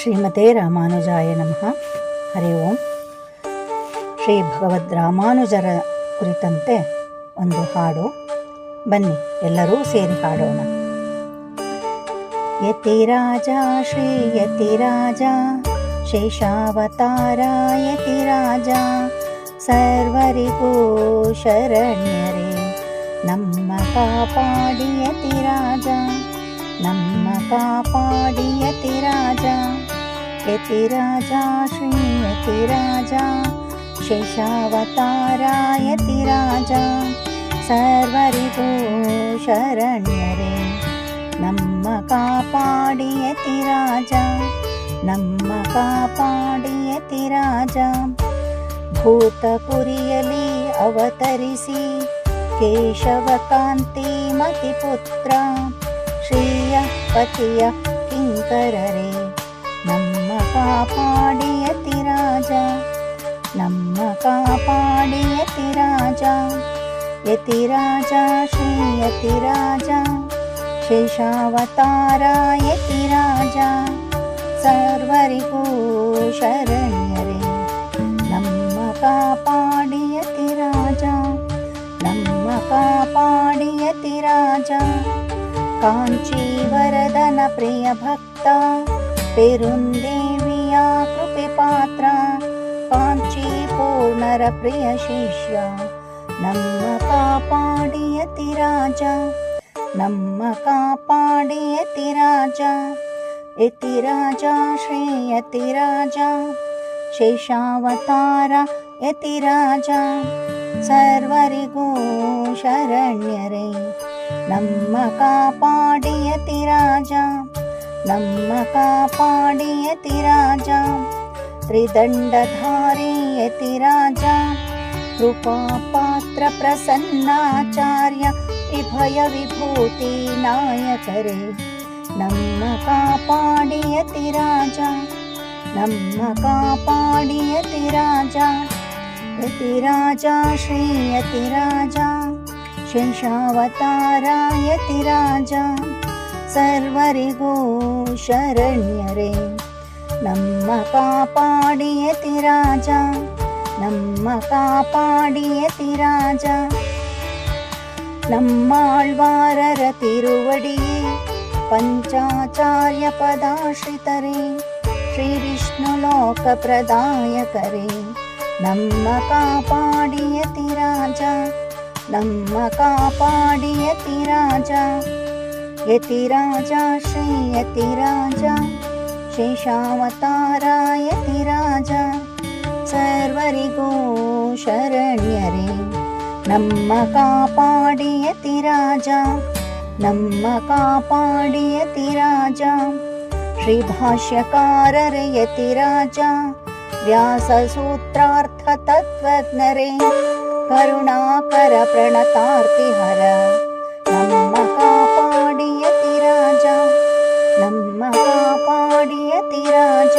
ಶ್ರೀಮತೆ ರಾಮಾನುಜಾಯ ನಮಃ. ಹರಿ ಓಂ. ಶ್ರೀ ಭಗವದ್ ರಾಮಾನುಜರ ಕುರಿತಂತೆ ಒಂದು ಹಾಡು. ಬನ್ನಿ ಎಲ್ಲರೂ ಸೇರಿ ಹಾಡೋಣ. ಯತಿರಾಜ ಶ್ರೀ ಯತಿರಾಜ ಶೇಷಾವತಾರ ಯತಿರಾಜ ಸರ್ವರಿಗೂ ಶರಣ್ಯರೇ ನಮ್ಮ ಕಾಪಾಡಿ ಯತಿರಾಜ, ನಮ್ಮ ಕಾಪಾಡಿ ಯತಿರಾಜ. ಯತಿರಾಜ ಶ್ರೀ ಯತಿರಾಜ ಶೇಷಾವತಾರ ಯತಿರಾಜ ಸರ್ವರಿಗೂ ಶರಣ್ಯರೇ ನಮ್ಮ ಕಾಪಾಡಿ ಯತಿರಾಜ, ನಮ್ಮ ಕಾಪಾಡಿ ಯತಿರಾಜ. ಭೂತಪುರಿಯಲಿ ಅವತರಿಸಿ ಕೇಶವ ಕಾಂತಿ ಮತಿಪುತ್ರ ಶ್ರೀಯ ಪತಿಯ ಕಿಂಕರರೇ ನಮ್ಮ ಕಾಪಾಡಿ ಯತಿರಾಜ, ನಮ್ಮ ಕಾಪಾಡಿ ಯತಿರಾಜ. ಯತಿರಾಜ ಶ್ರೀ ಯತಿರಾಜ ಶೇಷಾವತಾರ ಯತಿರಾಜ ಸರ್ವರಿಗೂ ಶರಣ್ಯರೇ ನಮ್ಮ ಕಾಪಾಡಿ ಯತಿರಾಜ, ನಮ್ಮ ಕಾಪಾಡಿ ಯತಿರಾಜ. ಕಾಂಚೀವರದನ ಪ್ರಿಯ ಭಕ್ತ ಪೆರುಂದೇವಿಯ ಕೃಪೆ ಪಾತ್ರ ಕಾಂಚಿ ಪೂರ್ಣರ ಪ್ರಿಯ ಶಿಷ್ಯ ನಮ್ಮ ಕಾಪಾಡಿ ಯತಿರಾಜ, ನಮ್ಮ ಕಾಪಾಡಿ ಯತಿರಾಜ. ಯತಿರಾಜ ಶ್ರೀ ಯತಿರಾಜ ಶೇಷಾವತಾರ ಯತಿರಾಜ ಸರ್ವರಿಗೂ ಶರಣ್ಯರೇ ನಮ್ಮ ಕಾಪಾಡಿ ಯತಿರಾಜ, ನಮ್ಮ ಕಾಪಾಡಿ ಯತಿರಾಜ. ತ್ರಿದಂಡಧಾರಿ ಯತಿರಾಜ ಕೃಪಾ ಪಾತ್ರ ಪ್ರಸನ್ನಾಚಾರ್ಯ ವಿಭಯ ವಿಭೂತಿ ನಾಯಕರೇ ನಮ್ಮ ಕಾಪಾಡಿ ಯತಿರಾಜ, ನಮ್ಮ ಕಾಪಾಡಿ ಯತಿರಾಜ. ಯತಿರಾಜ ಶ್ರೀ ಯತಿರಾಜ ಶೇಷಾವತಾರ ಯತಿರಾಜ ಸರ್ವರಿಗೂ ಶರಣ್ಯರೇ ನಮ್ಮ ಕಾಪಾಡಿ ಯತಿರಾಜ, ನಮ್ಮ ಕಾಪಾಡಿ ಯತಿರಾಜ. ನಮ್ಮಾಳ್ವಾರರ ತಿರುವಡಿಯೇ ಪಂಚಾಚಾರ್ಯ ಪದಾಶ್ರಿತರೇ ಶ್ರೀ ವಿಷ್ಣು ಲೋಕ ಪ್ರದಾಯಕರೇ ನಮ್ಮ ಕಾಪಾಡಿ ಯತಿರಾಜ, ನಮ್ಮ ಕಾಪಾಡಿ ಯತಿರಾಜ. ಯತಿರಾಜ ಶ್ರೀ ಯತಿರಾಜ ಶೇಷಾವತಾರ ಯತಿರಾಜ ಸರ್ವರಿಗೂ ಶರಣ್ಯರೇ ನಮ್ಮ ಕಾಪಾಡಿ ಯತಿರಾಜ, ನಮ್ಮ ಕಾಪಾಡಿ ಯತಿರಾಜ. ಶ್ರೀ ಭಾಷ್ಯಕಾರರ ಯತಿರಾಜ ವ್ಯಾಸ ಸೂತ್ರಾರ್ಥ ತತ್ವಜ್ಞರೇ ಕರುಣಾಕರ ಪ್ರಣತಾರ್ತಿಹರ ನಮ್ಮ ಕಾಪಾಡಿ ಯತಿರಾಜ, ನಮ್ಮ ಕಾಪಾಡಿ ಯತಿರಾಜ.